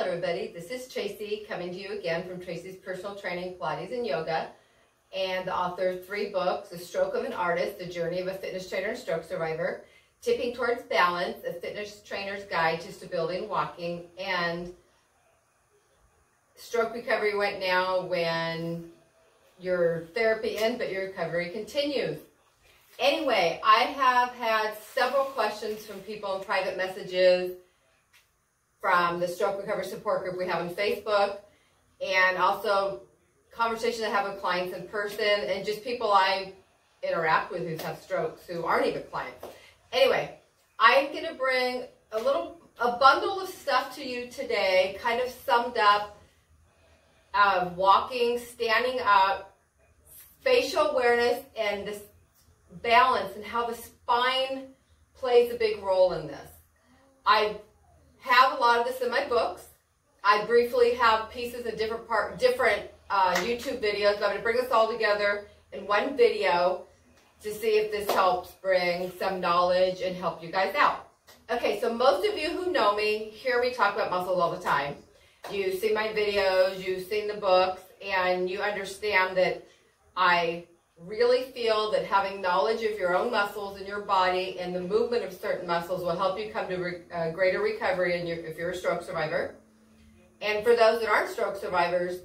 everybody, this is Tracy coming to you again from Tracy's Personal Training, Pilates and Yoga, and the author of 3 books, The Stroke of an Artist, The Journey of a Fitness Trainer and Stroke Survivor, Tipping Towards Balance, A Fitness Trainer's Guide to Stability and Walking, and Stroke Recovery Went Now When Your Therapy Ends but Your Recovery Continues. Anyway, I have had several questions from people in private messages from the Stroke Recovery Support Group we have on Facebook, and also conversations I have with clients in person, and just people I interact with who have strokes who aren't even clients. Anyway, I'm going to bring a bundle of stuff to you today, kind of summed up of walking, standing up, spatial awareness, and this balance, and how the spine plays a big role in this. I have a lot of this in my books. I briefly have pieces of different YouTube videos, but I'm going to bring this all together in one video to see if this helps bring some knowledge and help you guys out. Okay, so most of you who know me hear me talk about muscles all the time. You see my videos, you've seen the books, and you understand that I really feel that having knowledge of your own muscles in your body and the movement of certain muscles will help you come to greater recovery if you're a stroke survivor. And for those that aren't stroke survivors,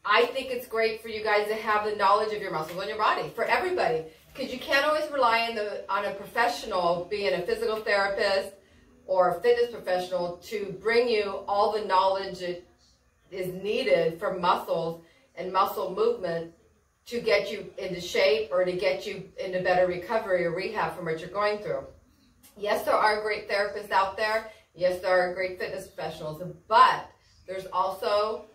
I think it's great for you guys to have the knowledge of your muscles in your body, for everybody, because you can't always rely on a professional, being a physical therapist or a fitness professional, to bring you all the knowledge that is needed for muscles and muscle movement to get you into shape or to get you into better recovery or rehab from what you're going through. Yes, there are great therapists out there. Yes, there are great fitness professionals, but there's also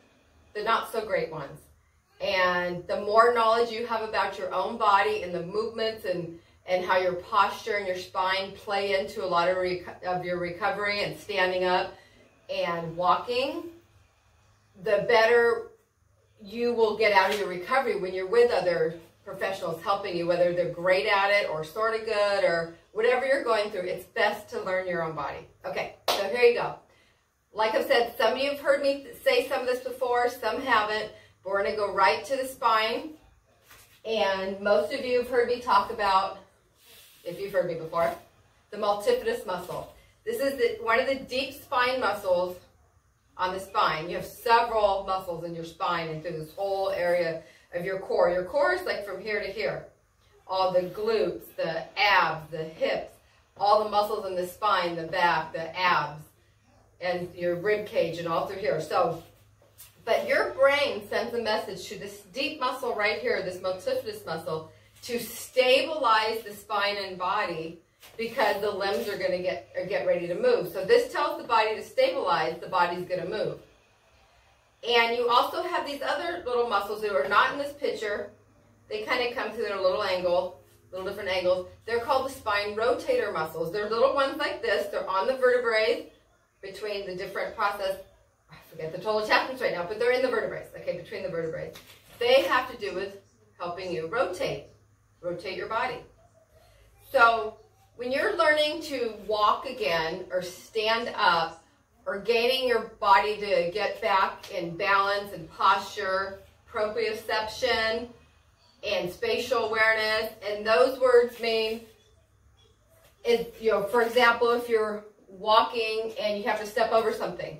the not so great ones. And the more knowledge you have about your own body and the movements and how your posture and your spine play into a lot of your recovery and standing up and walking, the better you will get out of your recovery when you're with other professionals helping you, whether they're great at it or sort of good or whatever you're going through. It's best to learn your own body. Okay, so here you go. Like I've said, some of you have heard me say some of this before, some haven't, but we're going to go right to the spine. And most of you have heard me talk about, if you've heard me before, the multifidus muscle. This is one of the deep spine muscles on the spine. You have several muscles in your spine and through this whole area of your core. Your core is like from here to here. All the glutes, the abs, the hips, all the muscles in the spine, the back, the abs, and your rib cage and all through here. So, but your brain sends a message to this deep muscle right here, this multifidus muscle, to stabilize the spine and body, because the limbs are going to get ready to move. So this tells the body to stabilize, the body's going to move. And you also have these other little muscles that are not in this picture. They kind of come to their little angle, little different angles. They're called the spine rotator muscles. They're little ones like this. They're on the vertebrae between the different process. I forget the total attachments right now, but they're in the vertebrae, okay, between the vertebrae. They have to do with helping you rotate your body. So when you're learning to walk again or stand up or gaining your body to get back in balance and posture, proprioception, and spatial awareness, and those words mean, for example, if you're walking and you have to step over something,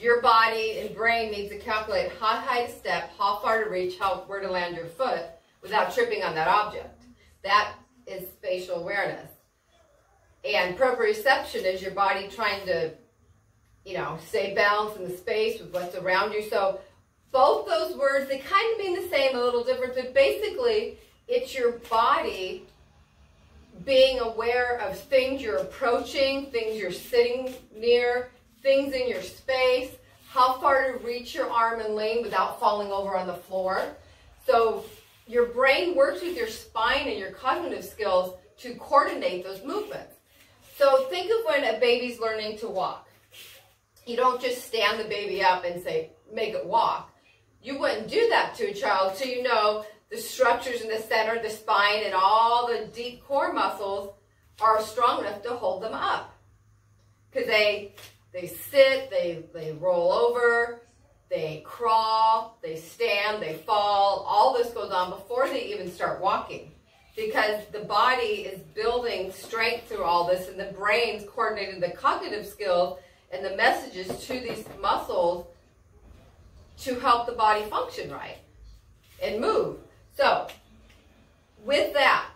your body and brain needs to calculate how high to step, how far to reach, where to land your foot without tripping on that object. That is spatial awareness. And proprioception is your body trying to, stay balanced in the space with what's around you. So both those words, they kind of mean the same, a little different, but basically it's your body being aware of things you're approaching, things you're sitting near, things in your space, how far to reach your arm and lean without falling over on the floor. So your brain works with your spine and your cognitive skills to coordinate those movements. So think of when a baby's learning to walk. You don't just stand the baby up and say, make it walk. You wouldn't do that to a child till you know the structures in the center, the spine, and all the deep core muscles are strong enough to hold them up. Because they They sit, they roll over, they crawl, they stand, they fall. All this goes on before they even start walking, because the body is building strength through all this, and the brain's coordinating the cognitive skills and the messages to these muscles to help the body function right and move. So with that,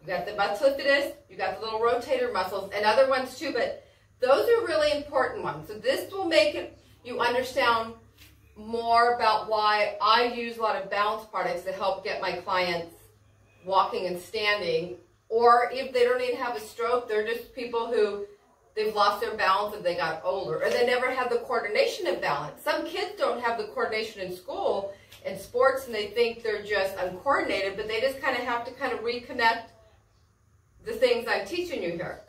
you got the basilicus, you got the little rotator muscles and other ones too, but those are really important ones. So this will make you understand more about why I use a lot of balance products to help get my clients walking and standing, or if they don't even have a stroke, they're just people who they've lost their balance as they got older, or they never had the coordination and balance. Some kids don't have the coordination in school and sports, and they think they're just uncoordinated, but they just kind of have to kind of reconnect the things I'm teaching you here.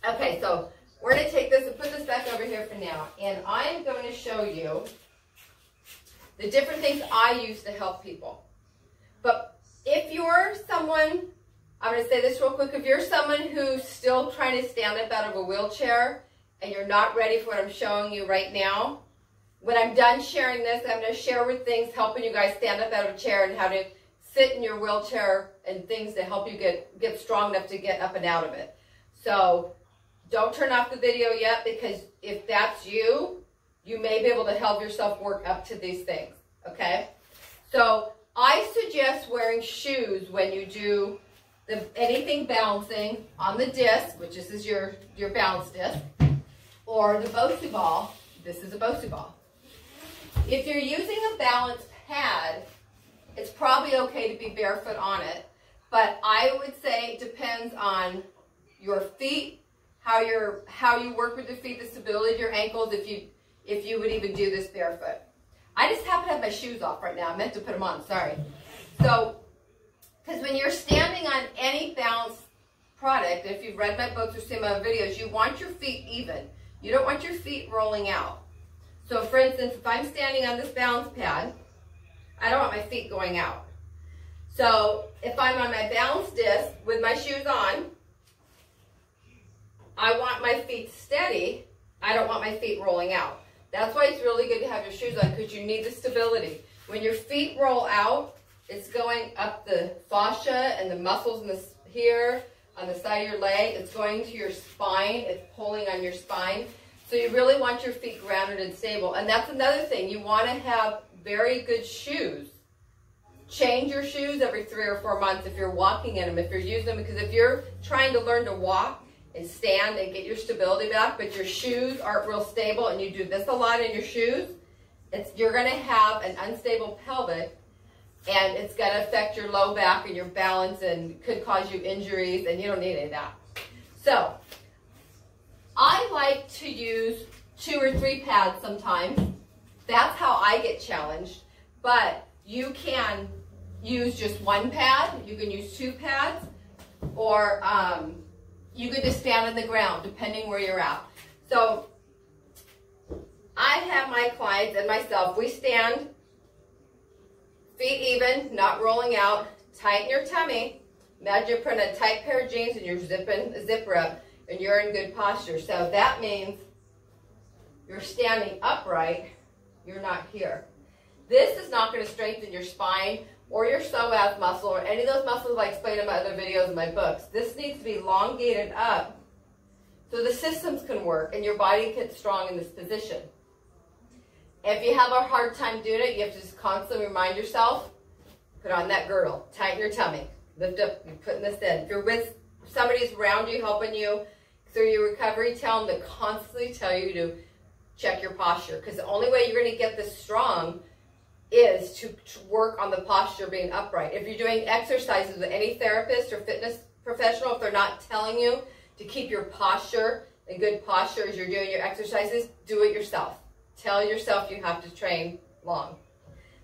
Okay, so we're going to take this and put this back over here for now, and I'm going to show you the different things I use to help people. But if you're someone, I'm going to say this real quick, if you're someone who's still trying to stand up out of a wheelchair and you're not ready for what I'm showing you right now, when I'm done sharing this, I'm going to share with things helping you guys stand up out of a chair and how to sit in your wheelchair and things to help you get strong enough to get up and out of it. So don't turn off the video yet, because if that's you, you may be able to help yourself work up to these things, okay? So I suggest wearing shoes when you do anything balancing on the disc, which this is your balance disc, or the Bosu ball. This is a Bosu ball. If you're using a balance pad, it's probably okay to be barefoot on it, but I would say it depends on your feet, how you work with your feet, the stability of your ankles, if you would even do this barefoot. I just happen to have my shoes off right now. I meant to put them on, sorry. So, because when you're standing on any balance product, if you've read my books or seen my videos, you want your feet even. You don't want your feet rolling out. So for instance, if I'm standing on this balance pad, I don't want my feet going out. So if I'm on my balance disc with my shoes on, I want my feet steady. I don't want my feet rolling out. That's why it's really good to have your shoes on, because you need the stability. When your feet roll out, it's going up the fascia and the muscles in here on the side of your leg. It's going to your spine. It's pulling on your spine. So you really want your feet grounded and stable. And that's another thing. You want to have very good shoes. Change your shoes every 3 or 4 months if you're walking in them, if you're using them. Because if you're trying to learn to walk and stand and get your stability back, but your shoes aren't real stable and you do this a lot in your shoes, you're going to have an unstable pelvic, and it's going to affect your low back and your balance and could cause you injuries, and you don't need any of that. So I like to use 2 or 3 pads sometimes. That's how I get challenged, but you can use just 1 pad, you can use 2 pads, or you could just stand on the ground, depending where you're at. So I have my clients and myself, we stand feet even, not rolling out, tighten your tummy. Imagine you're putting a tight pair of jeans and you're zipping a zipper up and you're in good posture. So that means you're standing upright, you're not here. This is not going to strengthen your spine or your psoas muscle or any of those muscles I explain in my other videos in my books. This needs to be elongated up so the systems can work and your body gets strong in this position. If you have a hard time doing it, you have to just constantly remind yourself, put on that girdle, tighten your tummy, lift up, you're putting this in. If you're with somebody's around you, helping you through your recovery, tell them to constantly tell you to check your posture, because the only way you're going to get this strong is to work on the posture being upright. If you're doing exercises with any therapist or fitness professional, if they're not telling you to keep your posture in good posture as you're doing your exercises, do it yourself. Tell yourself you have to train long.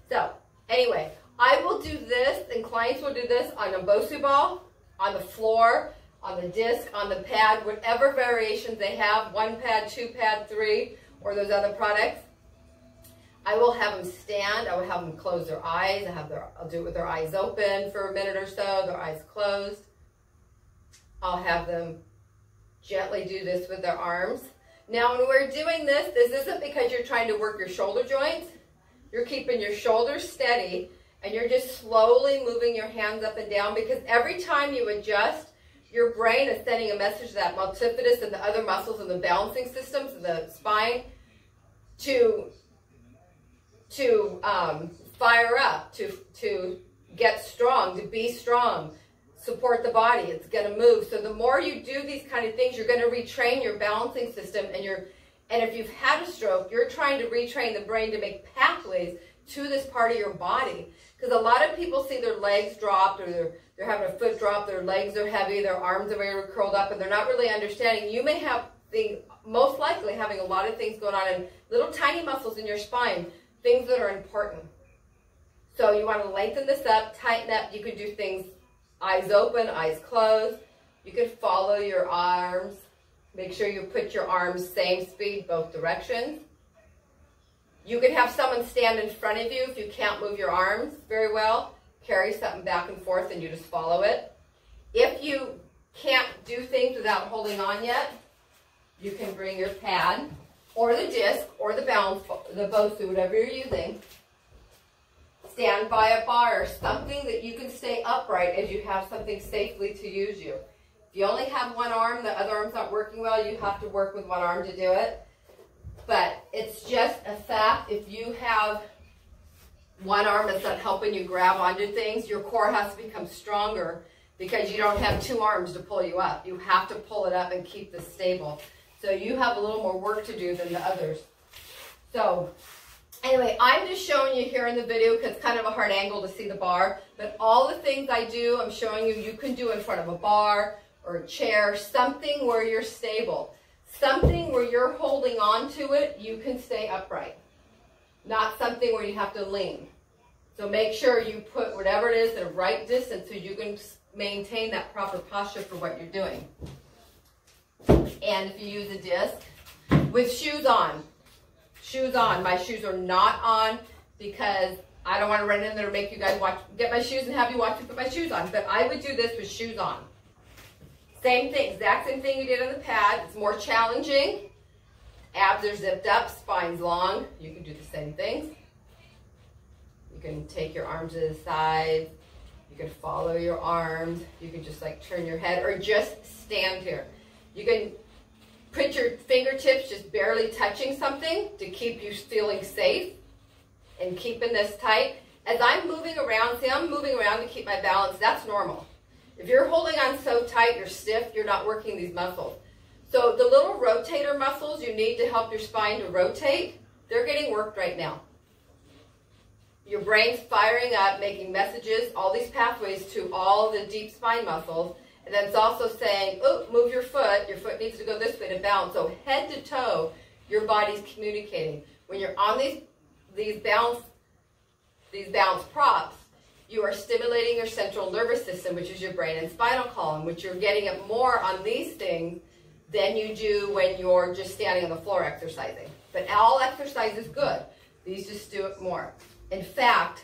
So anyway, I will do this, and clients will do this on a Bosu ball, on the floor, on the disc, on the pad, whatever variations they have, 1 pad, 2 pad, 3, or those other products. I will have them stand. I will have them close their eyes. I'll do it with their eyes open for a minute or so, their eyes closed. I'll have them gently do this with their arms. Now when we're doing this, this isn't because you're trying to work your shoulder joints. You're keeping your shoulders steady and you're just slowly moving your hands up and down, because every time you adjust, your brain is sending a message to that multifidus and the other muscles and the balancing systems of the spine to fire up, to get strong, to be strong, support the body. It's going to move. So the more you do these kind of things, you're going to retrain your balancing system, and if you've had a stroke, you're trying to retrain the brain to make pathways to this part of your body. Because a lot of people see their legs dropped, or they're having a foot drop, their legs are heavy, their arms are very curled up, and they're not really understanding. You may have most likely having a lot of things going on in little tiny muscles in your spine, things that are important. So you want to lengthen this up, tighten up. You can do things eyes open, eyes closed. You can follow your arms. Make sure you put your arms same speed, both directions. You can have someone stand in front of you if you can't move your arms very well. Carry something back and forth and you just follow it. If you can't do things without holding on yet, you can bring your pad or the disc or the balance, the BOSU, whatever you're using. Stand by a bar or something that you can stay upright as you have something safely to use you. If you only have one arm, the other arm's not working well, you have to work with one arm to do it. But it's just a fact, if you have one arm that's not helping you grab onto things, your core has to become stronger because you don't have two arms to pull you up. You have to pull it up and keep this stable. So you have a little more work to do than the others. So anyway, I'm just showing you here in the video because it's kind of a hard angle to see the bar. But all the things I do, I'm showing you, you can do in front of a bar or a chair, something where you're stable. Something where you're holding on to it, you can stay upright. Not something where you have to lean. So make sure you put whatever it is at the right distance so you can maintain that proper posture for what you're doing. And if you use a disc, with shoes on. Shoes on. My shoes are not on because I don't want to run in there and make you guys get my shoes and have you watch me put my shoes on. But I would do this with shoes on. Same thing, exact same thing you did on the pad. It's more challenging. Abs are zipped up, spine's long. You can do the same things. You can take your arms to the sides. You can follow your arms. You can just like turn your head or just stand here. You can put your fingertips just barely touching something to keep you feeling safe and keeping this tight. As I'm moving around, see, I'm moving around to keep my balance. That's normal. If you're holding on so tight, you're stiff, you're not working these muscles. So the little rotator muscles you need to help your spine to rotate, they're getting worked right now. Your brain's firing up, making messages, all these pathways to all the deep spine muscles. And then it's also saying, oh, move your foot needs to go this way to balance. So head to toe, your body's communicating. When you're on these balance props, you are stimulating your central nervous system, which is your brain and spinal column, which you're getting it more on these things than you do when you're just standing on the floor exercising. But all exercise is good. These just do it more. In fact,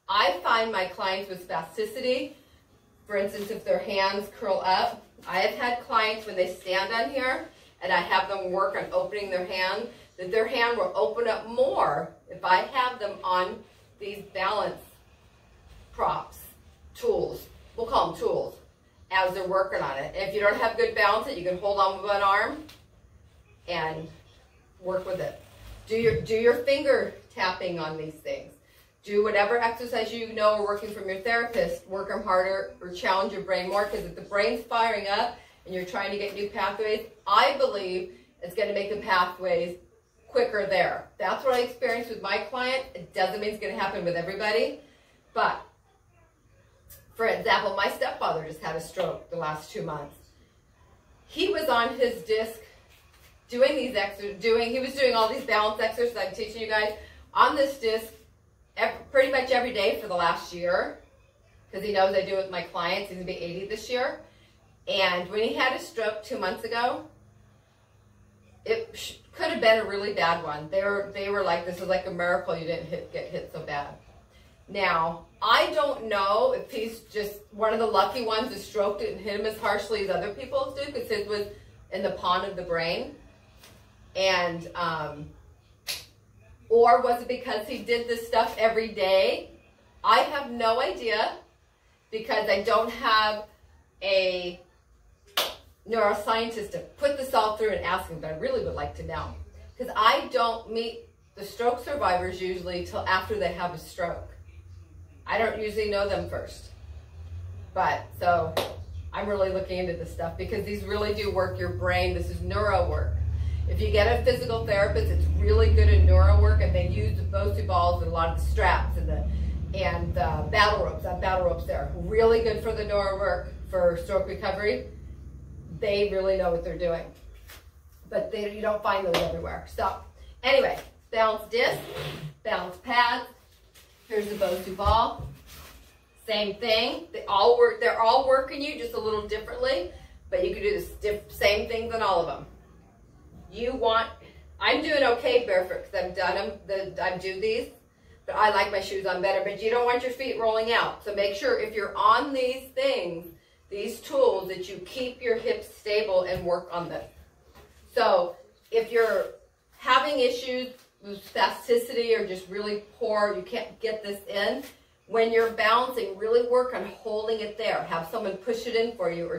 I find my clients with spasticity, for instance, if their hands curl up, I have had clients when they stand on here and I have them work on opening their hand, that their hand will open up more if I have them on these balance props, tools, we'll call them tools, as they're working on it. And if you don't have good balance, you can hold on with one arm and work with it. Do your finger tapping on these things. Do whatever exercise you know are working from your therapist, work them harder or challenge your brain more, because if the brain's firing up and you're trying to get new pathways, I believe it's going to make the pathways quicker there. That's what I experienced with my client. It doesn't mean it's going to happen with everybody, but for example, my stepfather just had a stroke the last 2 months. He was on his disc doing these he was doing all these balance exercises I'm teaching you guys on this disc pretty much every day for the last year, because he knows I do it with my clients. He's going to be 80 this year. And when he had a stroke 2 months ago, it could have been a really bad one. They were like, this is like a miracle you didn't get hit so bad. Now, I don't know if he's just one of the lucky ones who stroke didn't hit him as harshly as other people's do, because his was in the pond of the brain. And, or was it because he did this stuff every day? I have no idea, because I don't have a neuroscientist to put this all through and ask him, but I really would like to know. Because I don't meet the stroke survivors usually till after they have a stroke. I don't usually know them first. But, so, I'm really looking into this stuff because these really do work your brain. This is neuro work. If you get a physical therapist, it's really good in neuro work, and they use the Bosu balls and a lot of the straps and the battle ropes. That battle ropes there, really good for the neuro work for stroke recovery. They really know what they're doing, but you don't find those everywhere. So, anyway, balance disc, balance pads. Here's the Bosu ball. Same thing. They all work. They're all working you just a little differently, but you can do the same things on all of them. I'm doing okay barefoot because I've done them. I do these, but I like my shoes on better. But you don't want your feet rolling out. So make sure if you're on these things, these tools, that you keep your hips stable and work on them. So if you're having issues with spasticity or just really poor, you can't get this in, when you're balancing, really work on holding it there. Have someone push it in for you,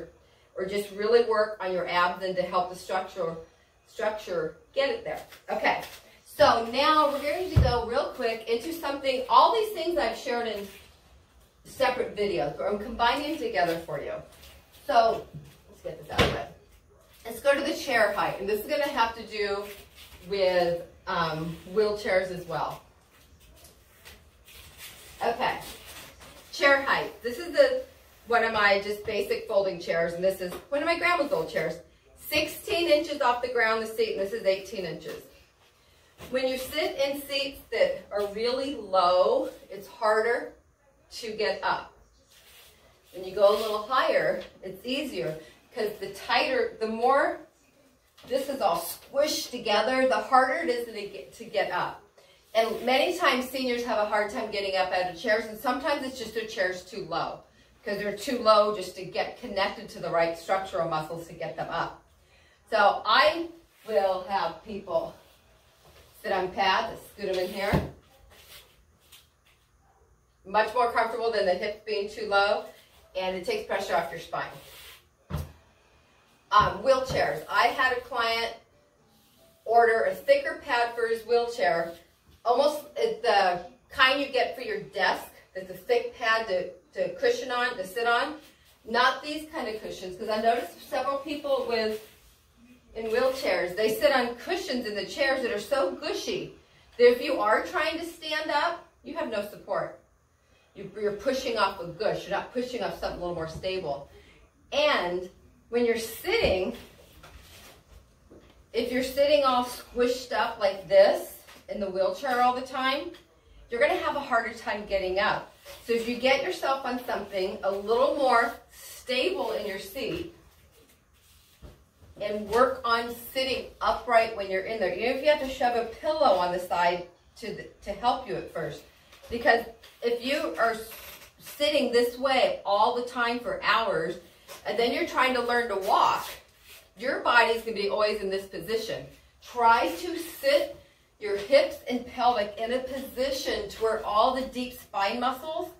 or just really work on your abs and to help the structure get it there. Okay, so now we're going to go real quick into something. All these things I've shared in separate videos, but I'm combining them together for you. So let's get this out of the way. Let's go to the chair height, and this is going to have to do with wheelchairs as well. Okay, chair height. This is one of my just basic folding chairs, and this is one of my grandma's old chairs. 16 inches off the ground, the seat, and this is 18 inches. When you sit in seats that are really low, it's harder to get up. When you go a little higher, it's easier, because the more this is all squished together, the harder it is to get up. And many times seniors have a hard time getting up out of chairs, and sometimes it's just their chair's too low, because they're too low just to get connected to the right structural muscles to get them up. So I will have people sit on pads, scoot them in here. Much more comfortable than the hips being too low, and it takes pressure off your spine. Wheelchairs. I had a client order a thicker pad for his wheelchair, almost the kind you get for your desk. That's a thick pad to cushion on, to sit on. Not these kind of cushions, because I noticed several people in wheelchairs, they sit on cushions in the chairs that are so gushy that if you are trying to stand up, you have no support. You're pushing off a gush. You're not pushing off something a little more stable. And when you're sitting, if you're sitting all squished up like this in the wheelchair all the time, you're going to have a harder time getting up. So if you get yourself on something a little more stable in your seat, and work on sitting upright when you're in there, even if you have to shove a pillow on the side to help you at first. Because if you are sitting this way all the time for hours, and then you're trying to learn to walk, your body's going to be always in this position. Try to sit your hips and pelvic in a position to where all the deep spine muscles,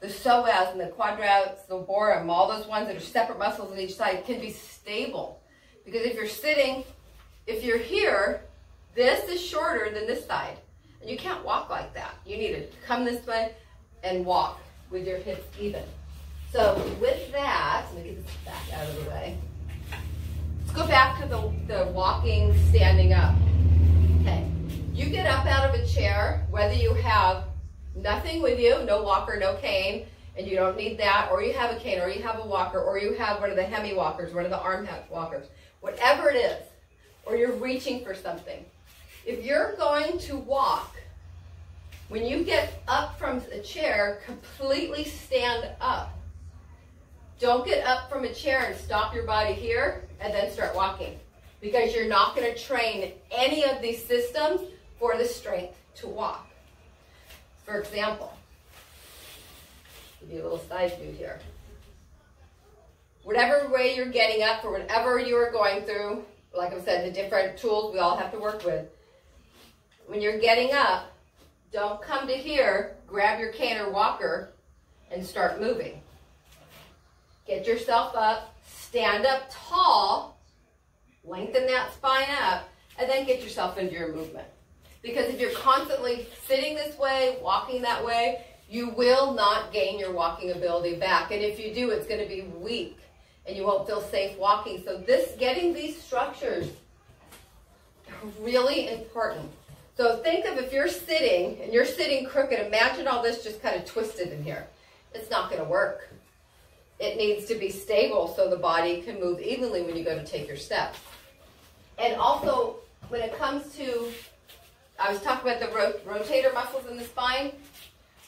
the psoas and the quadratus lumborum, all those ones that are separate muscles on each side, can be stable. Because if you're sitting, if you're here, this is shorter than this side. And you can't walk like that. You need to come this way and walk with your hips even. So with that, let me get this back out of the way. Let's go back to the walking, standing up. Okay. You get up out of a chair, whether you have nothing with you, no walker, no cane, and you don't need that, or you have a cane, or you have a walker, or you have one of the hemi walkers, one of the arm walkers, whatever it is, or you're reaching for something. If you're going to walk, when you get up from a chair, completely stand up. Don't get up from a chair and stop your body here and then start walking, because you're not going to train any of these systems for the strength to walk. For example, give you a little side view here. Whatever way you're getting up or whatever you are going through, like I said, the different tools we all have to work with. When you're getting up, don't come to here, grab your cane or walker, and start moving. Get yourself up, stand up tall, lengthen that spine up, and then get yourself into your movement. Because if you're constantly sitting this way, walking that way, you will not gain your walking ability back. And if you do, it's going to be weak, and you won't feel safe walking. So getting these structures are really important. So think of if you're sitting, and you're sitting crooked, imagine all this just kind of twisted in here. It's not going to work. It needs to be stable so the body can move evenly when you go to take your steps. And also, when it comes to, I was talking about the rotator muscles in the spine.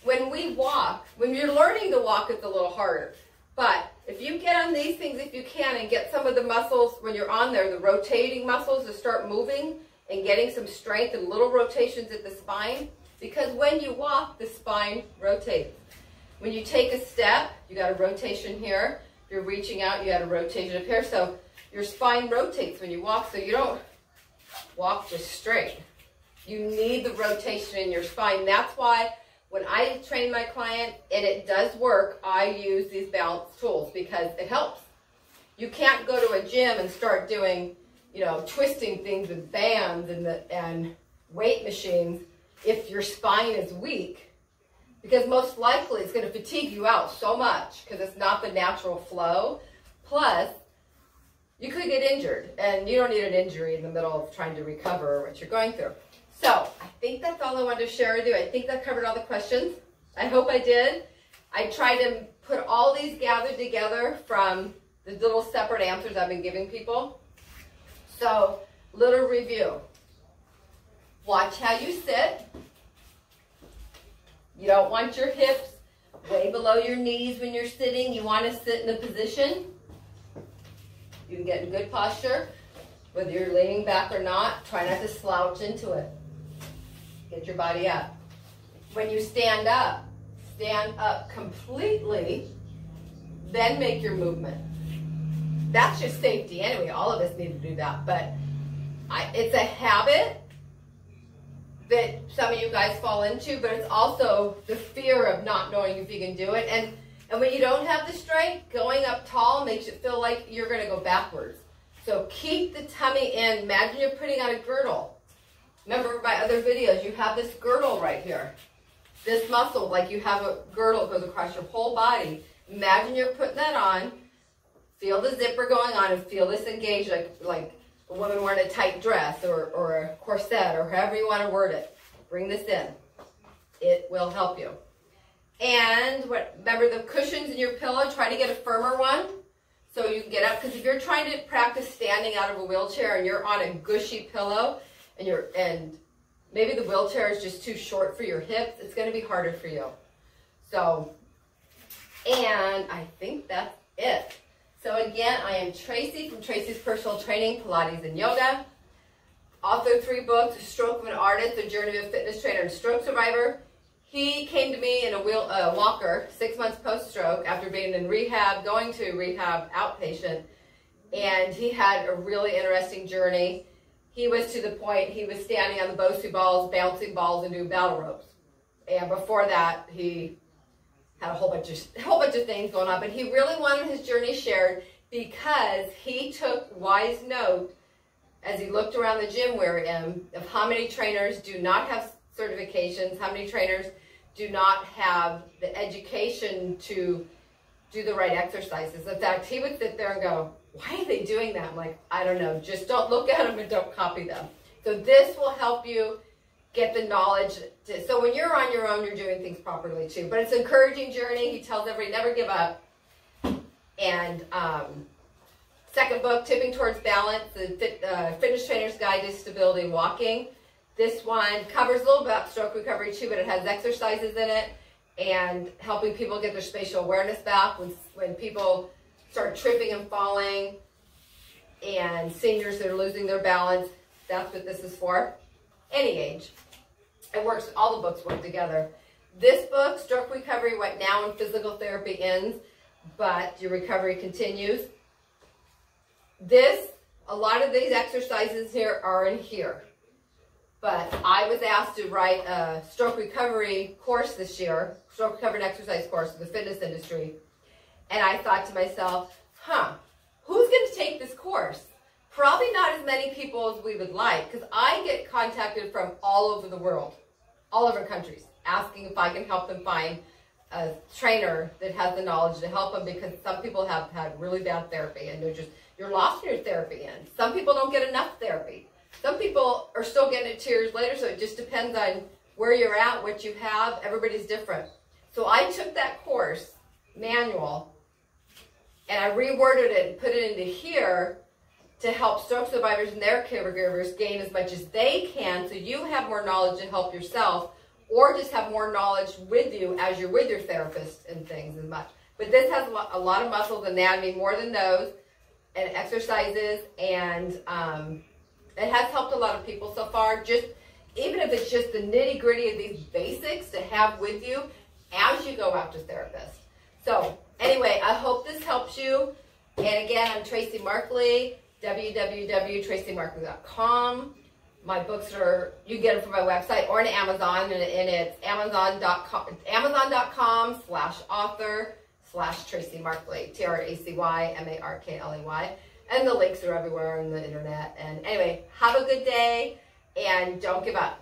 When we walk, when you're learning to walk, it's a little harder. But if you get on these things, if you can, and get some of the muscles, when you're on there, the rotating muscles to start moving and getting some strength and little rotations at the spine, because when you walk, the spine rotates. When you take a step, you got a rotation here. If you're reaching out, you got a rotation up here. So your spine rotates when you walk, so you don't walk just straight. You need the rotation in your spine. That's why when I train my client, and it does work, I use these balance tools because it helps. You can't go to a gym and start doing, twisting things with bands and weight machines if your spine is weak. Because most likely it's going to fatigue you out so much because it's not the natural flow. Plus, you could get injured, and you don't need an injury in the middle of trying to recover what you're going through. So I think that's all I wanted to share with you. I think that covered all the questions. I hope I did. I tried to put all these gathered together from the little separate answers I've been giving people. So, little review. Watch how you sit. You don't want your hips way below your knees when you're sitting. You want to sit in a position. You can get in good posture, whether you're leaning back or not. Try not to slouch into it. Get your body up. When you stand up completely, then make your movement. That's just safety anyway. All of us need to do that. But it's a habit that some of you guys fall into, but it's also the fear of not knowing if you can do it. And when you don't have the strength, going up tall makes you feel like you're going to go backwards. So keep the tummy in. Imagine you're putting on a girdle. Remember my other videos, you have this girdle right here. This muscle, like you have a girdle that goes across your whole body. Imagine you're putting that on. Feel the zipper going on and feel this engaged like a woman wearing a tight dress or a corset or however you want to word it. Bring this in. It will help you. And remember the cushions in your pillow, try to get a firmer one so you can get up. Because if you're trying to practice standing out of a wheelchair and you're on a gushy pillow and maybe the wheelchair is just too short for your hips, it's going to be harder for you. So, and I think that's it. So again, I am Tracy from Tracy's Personal Training, Pilates and Yoga. Author 3 books, A Stroke of an Artist, The Journey of a Fitness Trainer and Stroke Survivor. He came to me in a walker 6 months post-stroke after being in rehab, going to rehab outpatient. And he had a really interesting journey. He was to the point he was standing on the Bosu balls, bouncing balls, and doing battle ropes. And before that, he had a whole bunch of things going on, but he really wanted his journey shared because he took wise note as he looked around the gym we're in of how many trainers do not have certifications, how many trainers do not have the education to do the right exercises. In fact, he would sit there and go, why are they doing that? I'm like, I don't know, just don't look at them and don't copy them. So this will help you get the knowledge. So when you're on your own, you're doing things properly too. But it's an encouraging journey. He tells everybody, never give up. And second book, Tipping Towards Balance, the Fitness Trainer's Guide to Stability Walking. This one covers a little about stroke recovery too, but it has exercises in it and helping people get their spatial awareness back when people start tripping and falling, and seniors that are losing their balance. That's what this is for. Any age. It works, all the books work together. This book, Stroke Recovery, right now when physical therapy ends, but your recovery continues. This a lot of these exercises here are in here. But I was asked to write a stroke recovery course this year, stroke recovery and exercise course for the fitness industry. And I thought to myself, who's going to take this course? Probably not as many people as we would like, because I get contacted from all over the world, all over countries, asking if I can help them find a trainer that has the knowledge to help them, because some people have had really bad therapy and you're lost in your therapy end. Some people don't get enough therapy. Some people are still getting it 2 years later, so it just depends on where you're at, what you have. Everybody's different. So I took that course manual and I reworded it and put it into here to help stroke survivors and their caregivers gain as much as they can, so you have more knowledge to help yourself, or just have more knowledge with you as you're with your therapist and things and much. But this has a lot of muscles, anatomy, more than those, and exercises, and it has helped a lot of people so far, just even if it's just the nitty-gritty of these basics to have with you as you go out to therapists. So anyway, I hope this helps you. And again, I'm Tracy Markley, www.tracymarkley.com. My books you get them from my website or on Amazon, and it's amazon.com/author/Tracy Markley, TracyMarkley. And the links are everywhere on the internet. And anyway, have a good day and don't give up.